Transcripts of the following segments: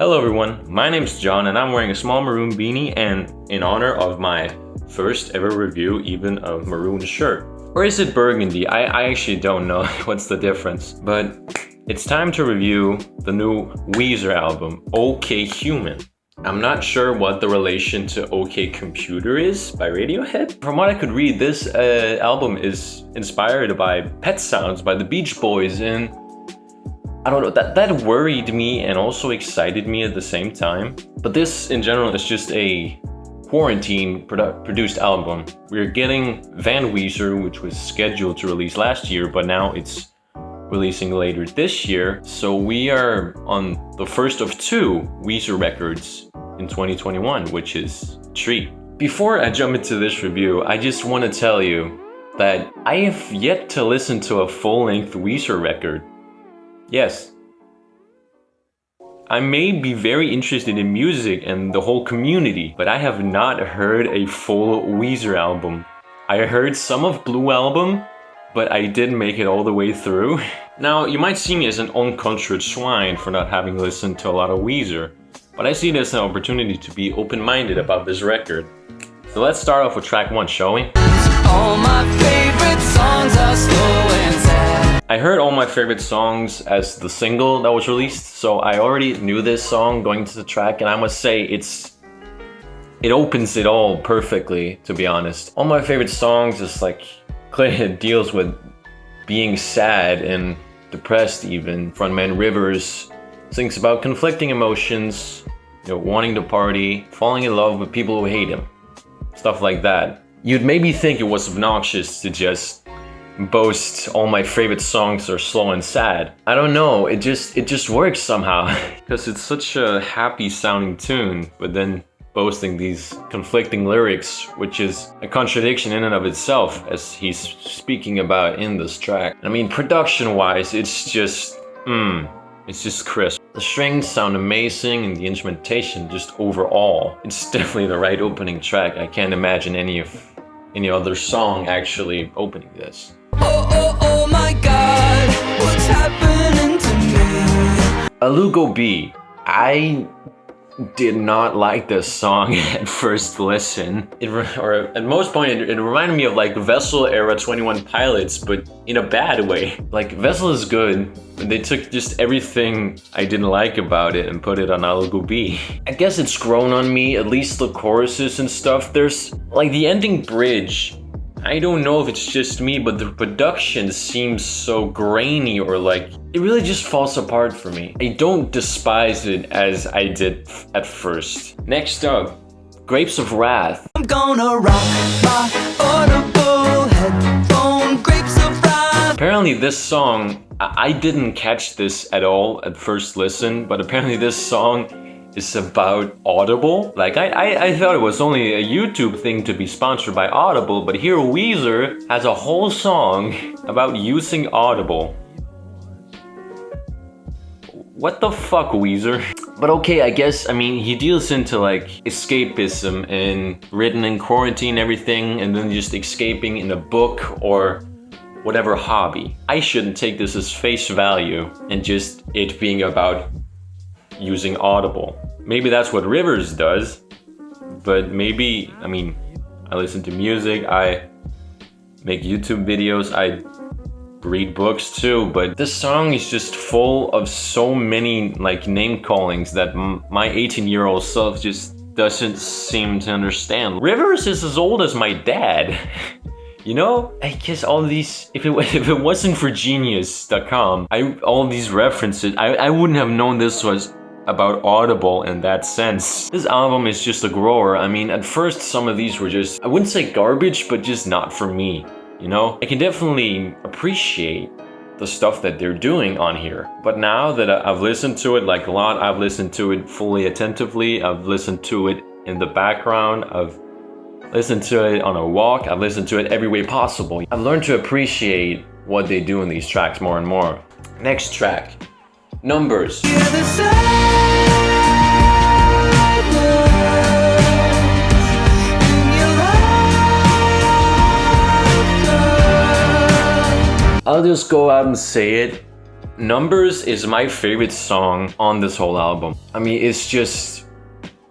Hello everyone, my name's John and I'm wearing a small maroon beanie and in honor of my first ever review, even a maroon shirt. Or is it burgundy? I actually don't know what's the difference. But it's time to review the new Weezer album, OK Human. I'm not sure what the relation to OK Computer is by Radiohead. From what I could read, this album is inspired by Pet Sounds by the Beach Boys, and I don't know, that worried me and also excited me at the same time. But this in general is just a quarantine produced album. We're getting Van Weezer, which was scheduled to release last year, but now it's releasing later this year. So we are on the first of two Weezer records in 2021, which is a treat. Before I jump into this review, I just want to tell you that I have yet to listen to a full-length Weezer record. Yes. I may be very interested in music and the whole community, but I have not heard a full Weezer album. I heard some of Blue Album, but I didn't make it all the way through. Now, you might see me as an uncultured swine for not having listened to a lot of Weezer, but I see it as an opportunity to be open-minded about this record. So let's start off with track 1, shall we? All my favorite songs are slow and sad. I heard All My Favorite Songs as the single that was released, so I already knew this song going to the track, and I must say it opens it all perfectly, to be honest. All My Favorite Songs is like, it deals with being sad and depressed even. Frontman Rivers sings about conflicting emotions, wanting to party, falling in love with people who hate him, stuff like that. You'd maybe think it was obnoxious to just boast all my favorite songs are slow and sad. I don't know, it just works somehow. Because it's such a happy sounding tune, but then boasting these conflicting lyrics, which is a contradiction in and of itself, as he's speaking about in this track. I mean, production wise, it's just crisp. The strings sound amazing and the instrumentation just overall, it's definitely the right opening track. I can't imagine any other song actually opening this. Oh my God, what's happening to me? Alugo B. I did not like this song at first listen. At most point, it reminded me of like Vessel era 21 Pilots, but in a bad way. Like, Vessel is good, but they took just everything I didn't like about it and put it on Alugo B. I guess it's grown on me, at least the choruses and stuff. There's like the ending bridge. I don't know if it's just me, but the production seems so grainy, or like, it really just falls apart for me. I don't despise it as I did at first. Next up, Grapes of Wrath. I'm gonna rock my Audible headphone, Grapes of Wrath. Apparently this song, I didn't catch this at all at first listen, but apparently this song is about Audible. Like, I thought it was only a YouTube thing to be sponsored by Audible, but here Weezer has a whole song about using Audible. What the fuck, Weezer? But okay, I guess, I mean, he deals into like escapism and written in quarantine and everything, and then just escaping in a book or whatever hobby. I shouldn't take this as face value and just it being about using Audible. Maybe that's what Rivers does, but maybe, I mean, I listen to music, I make YouTube videos, I read books too, but this song is just full of so many like name callings that my 18-year-old self just doesn't seem to understand. Rivers is as old as my dad. You know, I guess all these, if it wasn't for Genius.com, all these references, I wouldn't have known this was about Audible in that sense. This album is just a grower. I mean, at first some of these were just, I wouldn't say garbage, but just not for me, you know? I can definitely appreciate the stuff that they're doing on here. But now that I've listened to it like a lot, I've listened to it fully attentively, I've listened to it in the background, I've listened to it on a walk, I've listened to it every way possible. I've learned to appreciate what they do in these tracks more and more. Next track, Numbers. I'll just go out and say it. Numbers is my favorite song on this whole album. I mean, it's just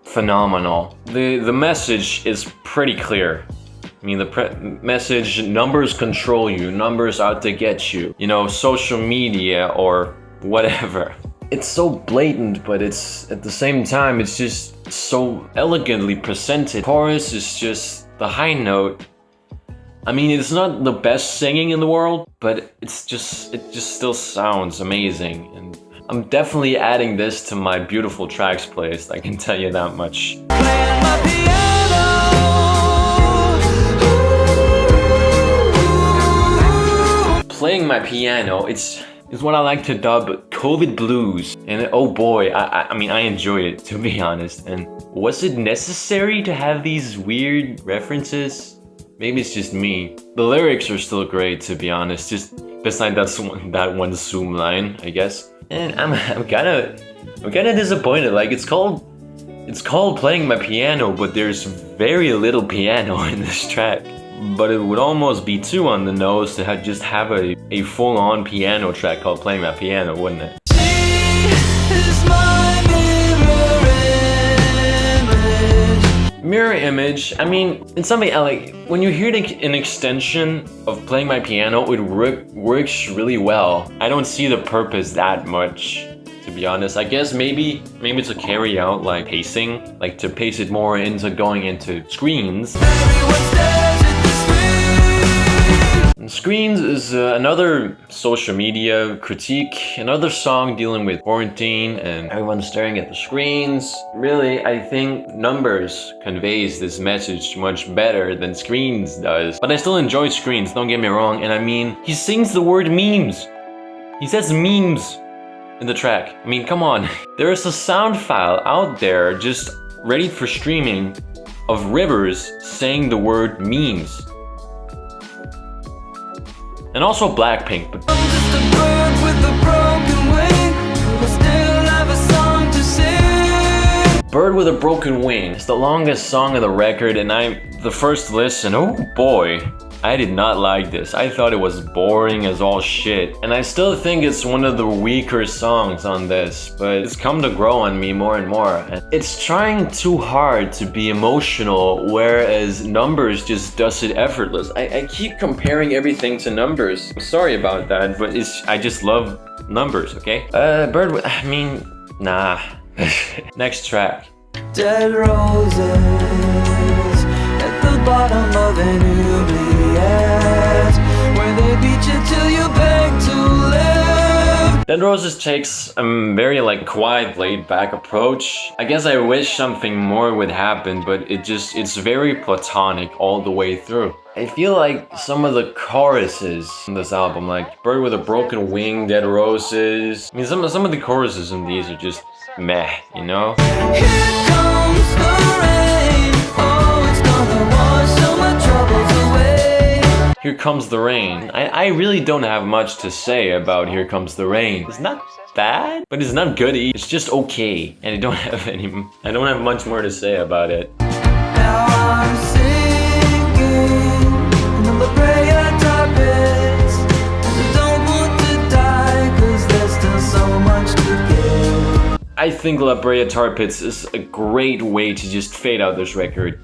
phenomenal. The message is pretty clear. I mean, the message, numbers control you, numbers out to get you. You know, social media or whatever. It's so blatant, but it's at the same time, it's just so elegantly presented. Chorus is just the high note. I mean, it's not the best singing in the world, but it just still sounds amazing. And I'm definitely adding this to my beautiful tracks playlist, I can tell you that much. Playing my piano, it's what I like to dub COVID blues. And oh boy, I mean, I enjoy it, to be honest. And was it necessary to have these weird references? Maybe it's just me. The lyrics are still great, to be honest. Just beside that one Zoom line, I guess. And I'm kind of disappointed. Like it's called Playing My Piano, but there's very little piano in this track. But it would almost be too on the nose to just have a full-on piano track called Playing My Piano, wouldn't it? Mirror image, I mean, it's something I like. When you hear an extension of Playing My Piano, it works really well. I don't see the purpose that much, to be honest. I guess maybe to carry out like pacing, like to pace it more into going into screens. And Screens is another social media critique, another song dealing with quarantine and everyone staring at the screens. Really, I think Numbers conveys this message much better than Screens does. But I still enjoy Screens, don't get me wrong. And I mean, he sings the word memes. He says memes in the track. I mean, come on. There is a sound file out there just ready for streaming of Rivers saying the word memes. And also Blackpink, but I'm just a bird with a broken wing, but still have a song to sing. Bird with a Broken Wing. It's the longest song of the record, and the first listen, oh boy, I did not like this. I thought it was boring as all shit. And I still think it's one of the weaker songs on this, but it's come to grow on me more and more. And it's trying too hard to be emotional, whereas Numbers just does it effortless. I keep comparing everything to Numbers. I'm sorry about that, but I just love Numbers, okay? Bird, I mean, nah. Next track. Dead roses at the bottom of an oubliette, where they beat you till you beg to live. Dead Roses takes a very like quiet, laid-back approach. I guess I wish something more would happen, but it's very platonic all the way through. I feel like some of the choruses in this album, like Bird with a Broken Wing, Dead Roses, I mean some of the choruses in these are just meh, you know? Here comes the rain, oh, it's gonna wash all my troubles away. Here Comes the Rain. I really don't have much to say about Here Comes the Rain. It's not bad, but it's not good either. It's just okay, and I don't have much more to say about it. Now I'm sinking in the Brea Tar Pits. I don't want to die, 'cause there's still so much to give. I think La Brea Tar Pits is a great way to just fade out this record.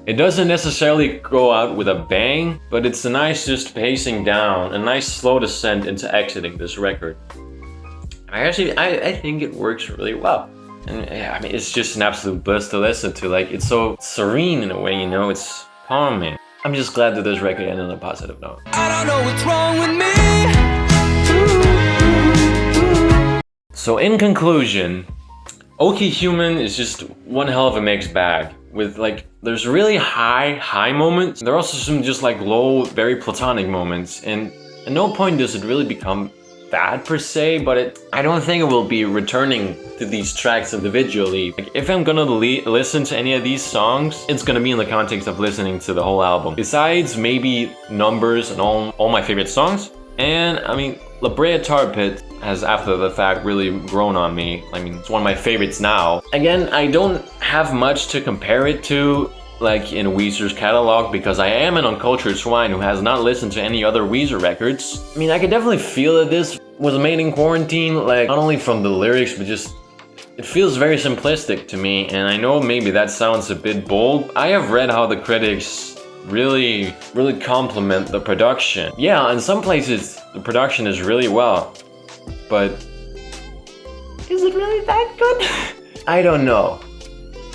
It doesn't necessarily go out with a bang, but it's a nice just pacing down, a nice slow descent into exiting this record. I think it works really well. And yeah, I mean, it's just an absolute bliss to listen to. Like, it's so serene in a way, you know, it's calming. I'm just glad that this record ended on a positive note. I don't know what's wrong with me. So in conclusion, OK Human is just one hell of a mixed bag. With like, there's really high moments. There are also some just like low, very platonic moments. And at no point does it really become bad per se, but I don't think it will be returning to these tracks individually. Like, if I'm gonna listen to any of these songs, it's gonna be in the context of listening to the whole album. Besides maybe Numbers and all my favorite songs. And I mean, La Brea Tar Pits has after the fact really grown on me. I mean, it's one of my favorites now. Again, I don't have much to compare it to, like in Weezer's catalog, because I am an uncultured swine who has not listened to any other Weezer records. I mean, I can definitely feel that this was made in quarantine, like not only from the lyrics, but just it feels very simplistic to me, and I know maybe that sounds a bit bold. I have read how the critics really compliment the production. Yeah, in some places the production is really well, but is it really that good? I don't know.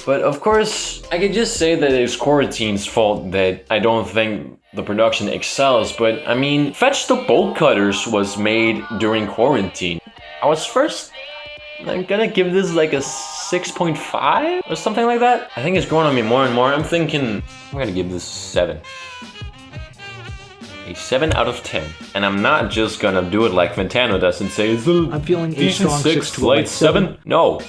But of course, I could just say that it's quarantine's fault that I don't think the production excels, but I mean, Fetch the Bolt Cutters was made during quarantine. I'm gonna give this like a 6.5 or something like that. I think it's growing on me more and more. I'm gonna give this a 7. A 7 out of 10. And I'm not just gonna do it like Ventano does and say, I'm feeling a strong 6 to a light 7. No.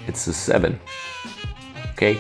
It's a 7. Okay?